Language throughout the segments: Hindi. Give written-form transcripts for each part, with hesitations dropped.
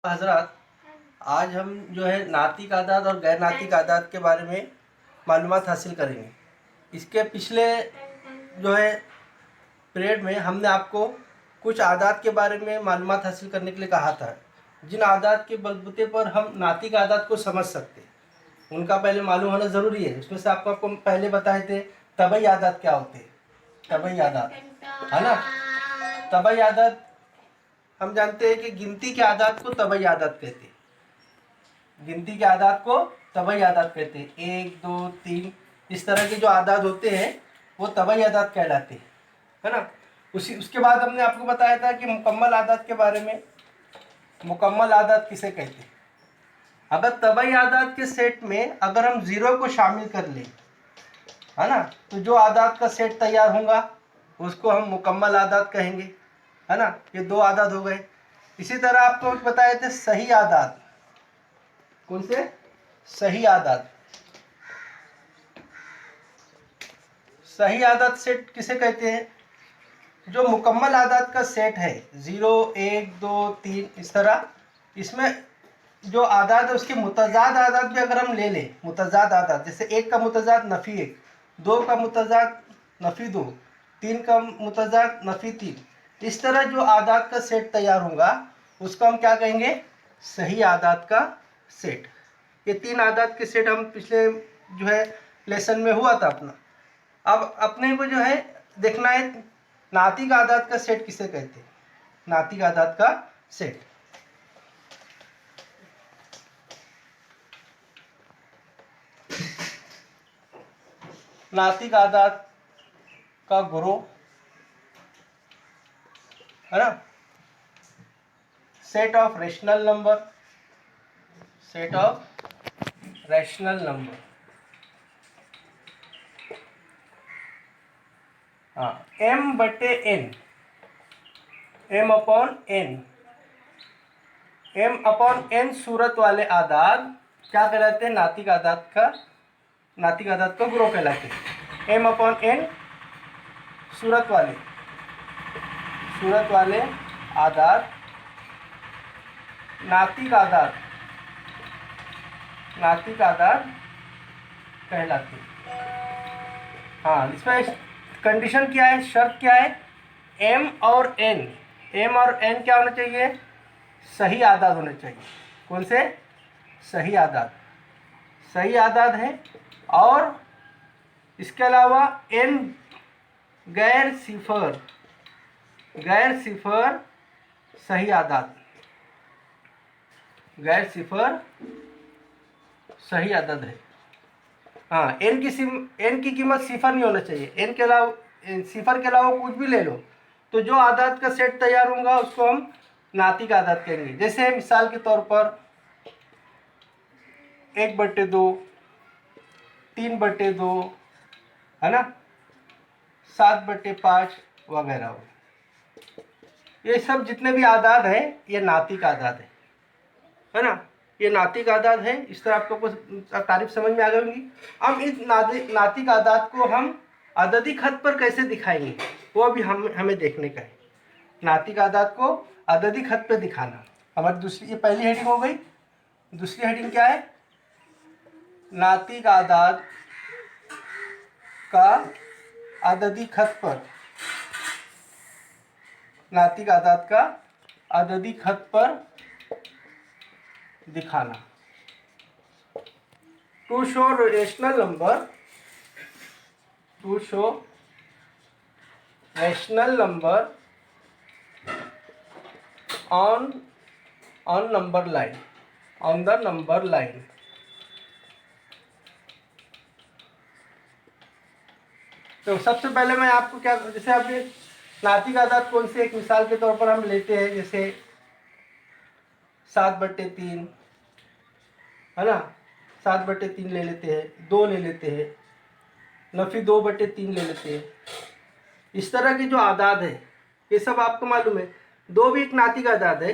हजरात, आज हम जो है नातिक आदाद और गैर नातिक आदाद के बारे में मालूमात हासिल करेंगे। इसके पिछले जो है पीरियड में हमने आपको कुछ आदाद के बारे में मालूमात हासिल करने के लिए कहा था, जिन आदाद के बलबूते पर हम नातिक आदाद को समझ सकते हैं। उनका पहले मालूम होना ज़रूरी है। उसमें से आपको पहले बताए थे तबई आदाद क्या होते हैं। तबई आदाद है ना। तबई आदाद हम जानते हैं कि गिनती के आदाद को तबई आदाद कहते हैं। गिनती के आदाद को तबई आदाद कहते हैं। 1, 2, 3 इस तरह के जो आदाद होते हैं वो तबई आदाद कहलाते हैं, है ना। उसके बाद हमने आपको बताया था कि मुकम्मल आदाद के बारे में। मुकम्मल आदाद किसे कहते हैं? अगर तबई आदाद के सेट में अगर हम 0 को शामिल कर लें, है ना, तो जो आदाद का सेट तैयार होगा उसको हम मुकम्मल आदाद कहेंगे, है ना। ये 2 आदाद हो गए। इसी तरह आपको बताए थे सही आदाद। कौन से? सही आदाद। सही आदाद सेट किसे कहते हैं? जो मुकम्मल आदाद का सेट है 0, 1, 2, 3 इस तरह, इसमें जो आदाद है उसके मुतजाद आदाद भी अगर हम ले लें, मुतजाद आदाद जैसे 1 का मुतजाद नफ़ी 1, 2 का मुतजाद नफ़ी 2, 3 का मुतजाद नफ़ी 3, इस तरह जो आदाद का सेट तैयार होगा उसको हम क्या कहेंगे? सही आदाद का सेट। ये 3 आदाद के सेट हम पिछले जो है लेसन में हुआ था अपना। अब अपने को जो है देखना है नातिक आदाद का सेट किसे कहते हैं। नातिक आदाद का सेट। नातिक आदाद का ग्रुप, है ना, set of rational number. Set of rational number. हाँ, m/n, m/n, m/n सूरत वाले आदाद क्या कहलाते हैं? नातिक आदाद का, नातिक आदाद का ग्रुप कहलाते हैं। m/n सूरत वाले आदाद नातिक आदाद कहलाते हैं। हाँ, इसमें कंडीशन क्या है, शर्त क्या है? m और n क्या होना चाहिए? सही आदाद होने चाहिए। कौन से? सही आदाद। सही आदाद है। और इसके अलावा n गैर सिफर सही आदाद, गैर सिफर सही आदाद है। हाँ, n की कीमत सिफर नहीं होना चाहिए। n के अलावा, सिफर के अलावा कुछ भी ले लो तो जो आदाद का सेट तैयार होगा उसको हम नातिक आदाद कहेंगे। जैसे मिसाल के तौर पर 1/2, 3/2, है ना, 7/5 वगैरह। ये सब जितने भी आदाद हैं ये नातिक आदाद है ना। ये नातिक आदाद है। इस तरह आपको कुछ तारीफ समझ में आ गई होगी। अब इस नातिक आदाद को हम अददी खत पर कैसे दिखाएंगे वो भी हमें देखने का है। नातिक आदाद को अददी खत पर दिखाना हमारी दूसरी, ये पहली हेडिंग हो गई। दूसरी हेडिंग क्या है? नातिक आदाद का अददी खत पर, नातिक आदाद का अददी खत पर दिखाना। To show rational number on number line, on the number line. तो सबसे पहले मैं आपको क्या, जैसे आपके नातिक आदाद कौन से, एक मिसाल के तौर पर हम लेते हैं, जैसे 7/3, है ना, 7/3 ले लेते हैं, 2 ले लेते हैं, नफ़ी 2/3 ले लेते हैं। इस तरह के जो आदाद है ये सब आपको मालूम है। 2 भी एक नातिक आदाद है।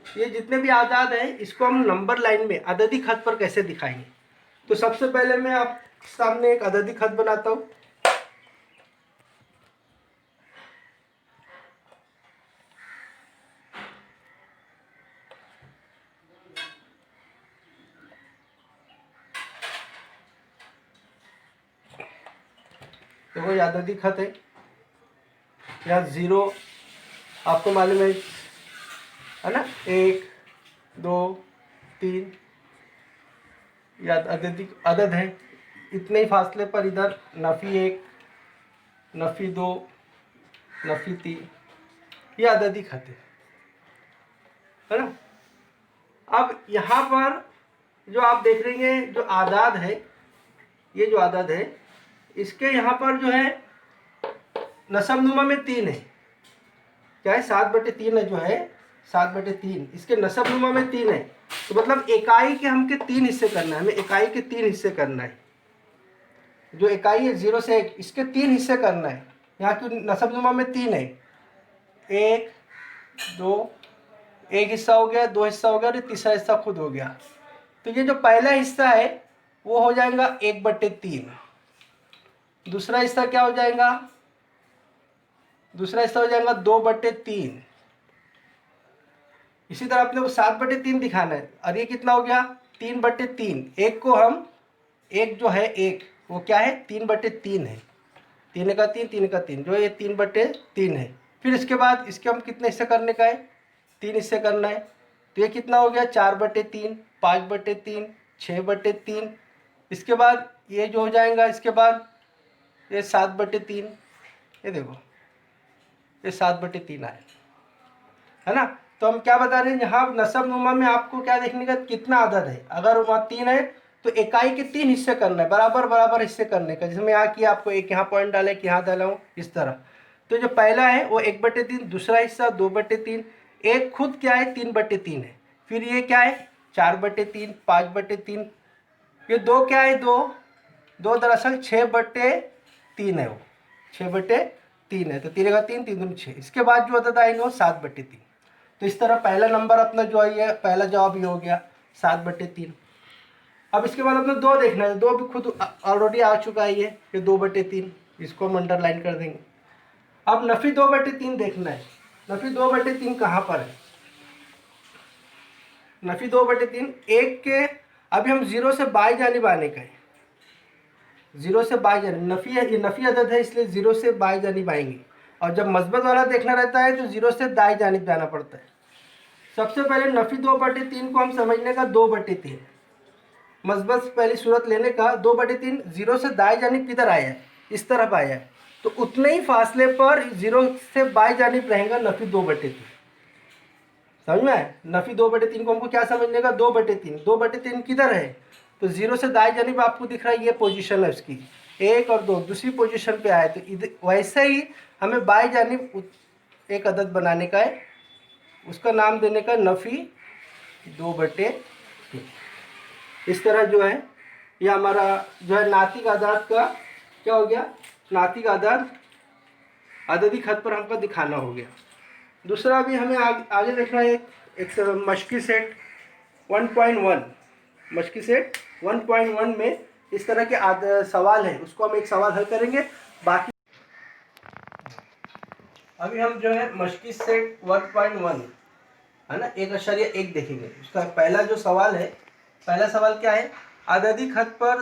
ये जितने भी आदाद हैं इसको हम नंबर लाइन में अददी खत पर कैसे दिखाएंगे? तो सबसे पहले मैं आप सामने एक अददी खत बनाता हूँ। देखो ये अददी खत है, यहाँ 0 आपको मालूम है ना, 1 2 3 या अददी अदद है। इतने ही फासले पर इधर नफ़ी 1 नफ़ी 2 नफ़ी 3, ये अददी खत है ना। अब यहाँ पर जो आप देख रहे हैं जो आदाद है, ये जो आदाद है इसके यहाँ पर जो है नसब नुमा में 3 है। क्या है? 7/3 है जो है 7/3, इसके नसब नुमा में 3 है। तो मतलब इकाई के हमके 3 हिस्से करना है, हमें इकाई के 3 हिस्से करना है। जो इकाई है 0 से 1, इसके 3 हिस्से करना है। यहाँ की नसब नुमा में 3 है, 1 2, एक हिस्सा हो गया, 2 हिस्सा हो गया और ये तीसरा हिस्सा खुद हो गया। तो ये जो पहला हिस्सा है वो हो जाएगा 1/3। दूसरा हिस्सा क्या हो जाएगा? दूसरा हिस्सा हो जाएगा 2/3। इसी तरह अपने को 7/3 दिखाना है, और ये कितना हो गया? 3/3। एक को हम, एक जो है एक वो क्या है? 3/3 है। 3 का 3, 3 का 3, जो ये 3/3 है। फिर इसके बाद इसके हम कितने हिस्से करने का है? 3 हिस्से करना है। तो ये कितना हो गया? 4/3, 5/3, 6/3। इसके बाद ये जो हो जाएगा, इसके बाद ये 7/3। ये देखो ये 7/3 आए, है ना। तो हम क्या बता रहे हैं, यहाँ नसब नुमा में आपको क्या देखने का? कितना आदद है। अगर वहाँ 3 है तो इकाई के 3 हिस्से करना है, बराबर बराबर हिस्से करने का। जैसे मैं यहाँ किया, आपको एक यहाँ पॉइंट डाला, एक यहाँ डाला हूँ, इस तरह। तो जो पहला है वो 1/3, दूसरा हिस्सा 2/3, एक खुद क्या है? 3/3 है। फिर ये क्या है? 4/3, 5/3। ये 2 क्या है? 2 दरअसल 6/3 है, वो 6/3 है। तो 3 का 3, 3 दूनी 6। इसके बाद जो अदद आएंगे वो 7/3। तो इस तरह पहला नंबर अपना जो है, ये पहला जवाब ये हो गया 7/3। अब इसके बाद अपने 2 देखना है। 2 भी खुद ऑलरेडी आ चुका है, ये 2/3, इसको हम अंडरलाइन कर देंगे। अब नफ़ी 2/3 देखना है। नफ़ी 2/3 कहाँ पर है? नफ़ी 2/3 एक के, अभी हम 0 से बाई जानिब आने का है। 0 से बाई जानिब नफ़ी है, ये नफ़ी अदद है, इसलिए 0 से बाई जानिब आएंगे। और जब मस्बत वाला देखना रहता है तो 0 से दाई जानिब जाना पड़ता है। सबसे पहले नफ़ी 2/3 को हम समझने का 2/3 मस्बत से पहली सूरत लेने का 2/3। 0 से दाई जानिब किधर आया है? इस तरफ आया है। तो उतने ही फासले पर 0 से बाई जानिब रहेगा नफ़ी 2/3। समझ में आया? नफ़ी 2/3 को हमको क्या समझने का? 2/3। 2/3 किधर है? तो 0 से दाई जानिब आपको दिख रहा है, ये पोजीशन है उसकी, 1 और 2 दूसरी पोजीशन पे आए। तो इधर वैसे ही हमें बाई जानिब एक अदद बनाने का है, उसका नाम देने का नफ़ी 2/3। इस तरह जो है ये हमारा जो है नातिक आदाद का क्या हो गया? नातिक आदाद अददी खत पर हमको दिखाना हो गया। दूसरा भी हमें आगे देखना है, एक मशकी सेट 1.1। मशकी सेट 1.1 में इस तरह के सवाल है, उसको हम एक सवाल हल करेंगे। बाकी अभी हम जो है मशकी सेट 1.1 है ना, 1.1 देखेंगे। उसका पहला जो सवाल है, पहला सवाल क्या है? अददी खत पर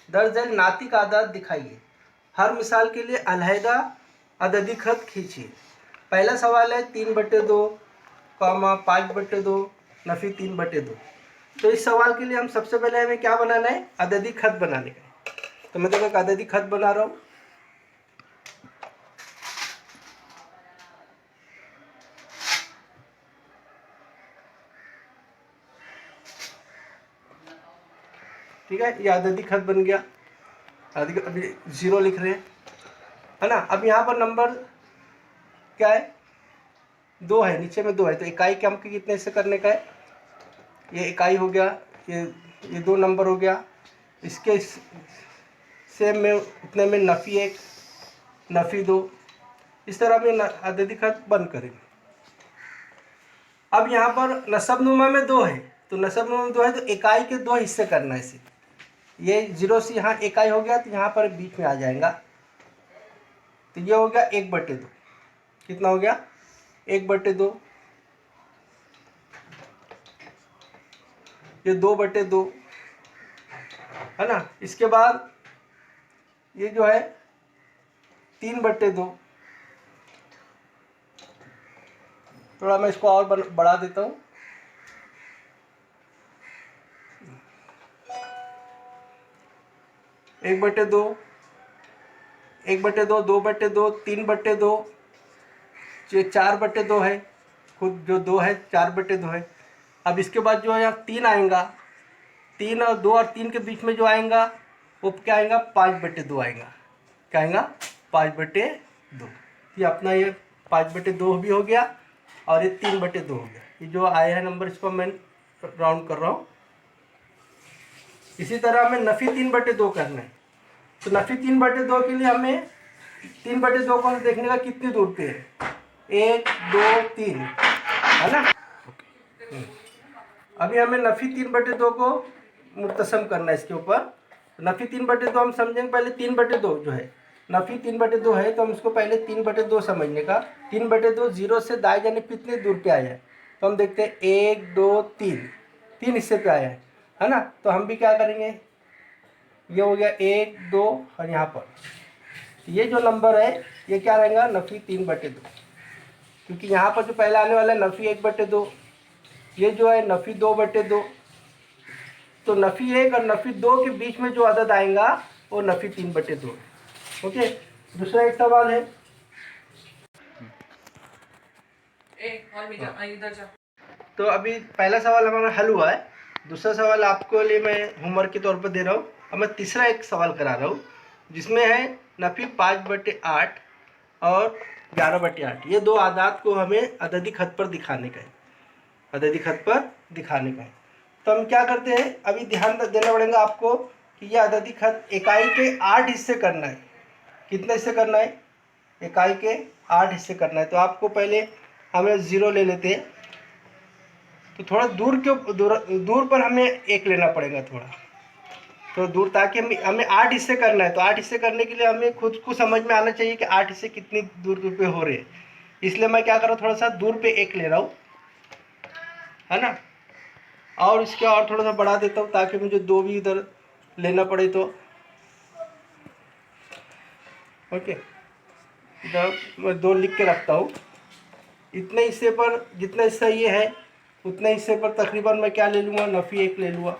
दर्ज नातिक आदाद दिखाइए। हर मिसाल के लिए अलहदा अददी खत खींचिए। पहला सवाल है 3/2, 5/2, नफ़ी 3/2। तो इस सवाल के लिए हम सबसे पहले हमें क्या बनाना है? अददी खत बनाने का है। तो मैं देखो एक अददी खत बना रहा हूँ। ठीक है, ये अददी खत बन गया। अभी 0 लिख रहे हैं, है ना। अब यहाँ पर नंबर क्या है? 2 है, नीचे में 2 है। तो इकाई के हमको कितने हिस्से करने का है? ये इकाई हो गया, ये 2 नंबर हो गया। इसके सेम में उतने में नफ़ी 1 नफ़ी 2, इस तरह में अददी खत बंद करेंगे। अब यहाँ पर नसब नुमा में 2 है, तो नसब नुमा में 2 है तो इकाई के 2 हिस्से करना है इसे। ये 0 से यहाँ इकाई हो गया तो यहाँ पर बीच में आ जाएगा। तो ये हो गया 1/2। कितना हो गया? 1/2। ये 2/2, है ना। इसके बाद ये जो है 3/2। थोड़ा मैं इसको और बढ़ा देता हूँ। एक बटे दो, 1/2, 2/2, 3/2, ये 4/2 है, खुद जो 2 है 4/2 है। अब इसके बाद जो है यहाँ 3 आएगा, 3 और 2 और 3 के बीच में जो आएगा वो क्या आएगा, 5/2 आएगा। क्या आएगा, 5/2। ये अपना ये 5/2 भी हो गया और ये 3/2 हो गया। ये जो आया है नंबर इसको मैं राउंड कर रहा हूँ। इसी तरह हमें नफी 3/2 करना है। तो नफी 3/2 के लिए हमें 3/2 को देखने का कितनी दूर पे है, 1 2 3, है ना। अभी हमें नफी 3/2 को मुत्तसम करना है इसके ऊपर। नफी 3/2 हम समझेंगे पहले 3/2 जो है, नफी 3/2 है तो हम इसको पहले 3/2 समझने का। 3/2 जीरो से दाएं जाने कितने दूर पे आया है, तो हम देखते हैं 1 2 3, 3 हिस्से पे आया है ना। तो हम भी क्या करेंगे, ये हो गया 1 2 और यहाँ पर ये जो नंबर है ये क्या रहेगा, नफी 3/2, क्योंकि यहाँ पर जो पहले आने वाला है नफी 1/2, ये जो है नफी 2/2। तो नफी 1 और नफी 2 के बीच में जो अदद आएगा वो नफी 3/2 है। ओके, दूसरा एक सवाल है, इधर जा। तो अभी पहला सवाल हमारा हल हुआ है, दूसरा सवाल आपको लिए मैं होमवर्क के तौर पर दे रहा हूँ। अब मैं तीसरा एक सवाल करा रहा हूँ जिसमें है नफी 5/8 और 11/8। ये दो आदात को हमें अददी खत पर दिखाने का है, अददी खत पर दिखाने का है। तो हम क्या करते हैं, अभी ध्यान देना पड़ेगा आपको कि यह अददी खत इकाई के 8 हिस्से करना है। कितने हिस्से करना है, इकाई के 8 हिस्से करना है। तो आपको पहले हमें 0 ले लेते हैं, तो थोड़ा दूर पर हमें 1 लेना पड़ेगा, थोड़ा तो दूर, ताकि हमें 8 हिस्से करना है। तो 8 हिस्से करने के लिए हमें खुद को समझ में आना चाहिए कि 8 हिस्से कितनी दूर पे हो रहे हैं। इसलिए मैं क्या कर रहा हूँ, थोड़ा सा दूर पे 1 ले रहा हूँ, है ना। और इसके और थोड़ा सा बढ़ा देता हूँ ताकि मुझे 2 भी इधर लेना पड़े। तो ओके, इधर मैं 2 लिख के रखता हूँ। इतने हिस्से पर, जितना हिस्सा ये है उतने हिस्से पर तकरीबन मैं क्या ले लूँगा, नफी 1 ले लूँगा।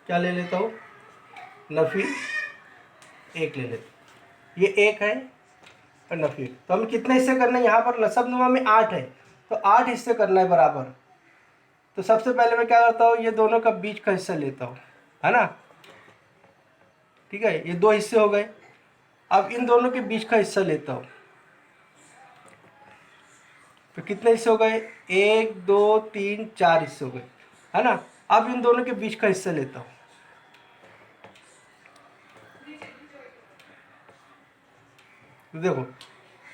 क्या ले लेता हूँ, नफी 1 ले लेता हूँ। ये 1 है और नफी 1। तो हमें कितने हिस्से करना है, यहाँ पर नसब नुमा में 8 है, तो 8 हिस्से करना है बराबर। तो सबसे पहले मैं क्या करता हूँ, ये दोनों का बीच का हिस्सा लेता हूँ, है ना। ठीक है, ये 2 हिस्से हो गए। अब इन दोनों के बीच का हिस्सा लेता हूँ, तो कितने हिस्से हो गए, 1 2 3 4 हिस्से हो गए, है ना। अब इन दोनों के बीच का हिस्सा लेता हूँ, तो देखो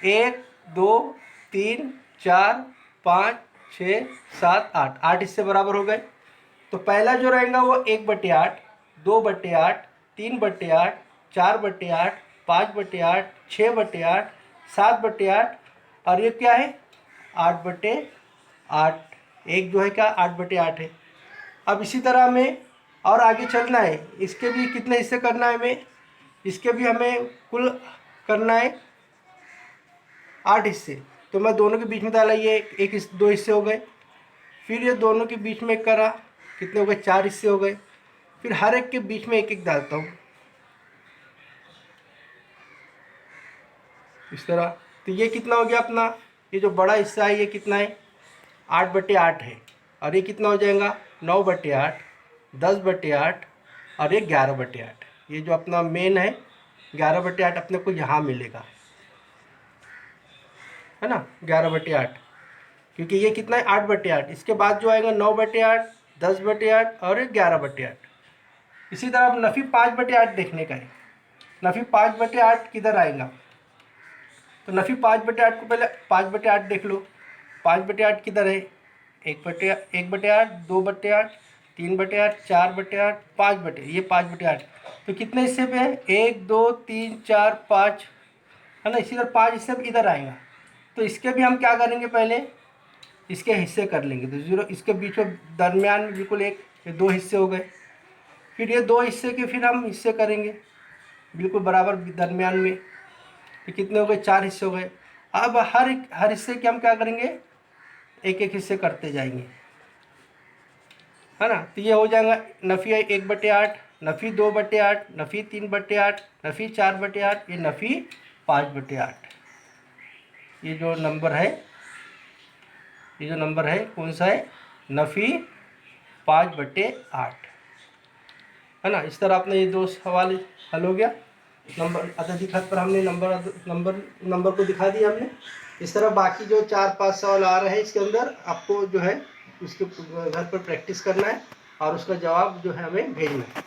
1 2 3 4 5 6 7 8, 8 हिस्से बराबर हो गए। तो पहला जो रहेगा वो 1/8, 2/8, 3/8, 4/8, 5/8, 6/8, 7/8, और ये क्या है, 8/8। एक जो है क्या, 8/8 है। अब इसी तरह हमें और आगे चलना है, इसके भी कितने हिस्से करना है हमें, इसके भी हमें कुल करना है 8 हिस्से। तो मैं दोनों के बीच में डाला, ये एक 2 हिस्से हो गए। फिर ये दोनों के बीच में करा, कितने हो गए, 4 हिस्से हो गए। फिर हर एक के बीच में 1 डालता हूँ, इस तरह। तो ये कितना हो गया अपना, ये जो बड़ा हिस्सा है ये कितना है, 8/8 है। और ये कितना हो जाएगा, 9/8, 10/8, और ये 11/8। ये जो अपना मेन है 11/8 अपने को यहाँ मिलेगा, है ना, 11/8। क्योंकि ये कितना है, 8/8। इसके बाद जो आएगा 9/8, 10/8 और 11/8। इसी तरह अब नफी 5/8 देखने का है। नफी 5/8 किधर आएगा, तो नफी 5/8 को पहले 5/8 देख लो। 5/8 किधर है, 1/8, 2/8, 3/8, 4/8, 5/8, ये 5/8। तो कितने हिस्से पे है, 1 2 3 4 5, है ना। इसी तरह 5 हिस्से इधर आएगा, तो इसके भी हम क्या करेंगे, पहले इसके हिस्से कर लेंगे। तो 0 इसके बीच में दरमियान में बिल्कुल एक, ये 2 हिस्से हो गए। फिर ये 2 हिस्से के फिर हम हिस्से करेंगे बिल्कुल बराबर दरमियान में। ये कितने हो गए, 4 हिस्से हो गए। अब हर हिस्से के हम क्या करेंगे, एक एक हिस्से करते जाएंगे, है ना। तो ये हो जाएगा नफ़ी 1/8, नफ़ी 2/8, नफ़ी 3/8, नफ़ी 4/8, ये नफ़ी 5/8। ये जो नंबर है, ये जो नंबर है कौन सा है, नफ़ी 5/8, है ना। इस तरह अपने ये 2 सवाल हल हो गया। नंबर अत्यधिक खत पर हमने नंबर को दिखा दिया हमने। इस तरह बाकी जो 4-5 सवाल आ रहे हैं इसके अंदर आपको जो है उसके घर पर प्रैक्टिस करना है और उसका जवाब जो है हमें भेजना है।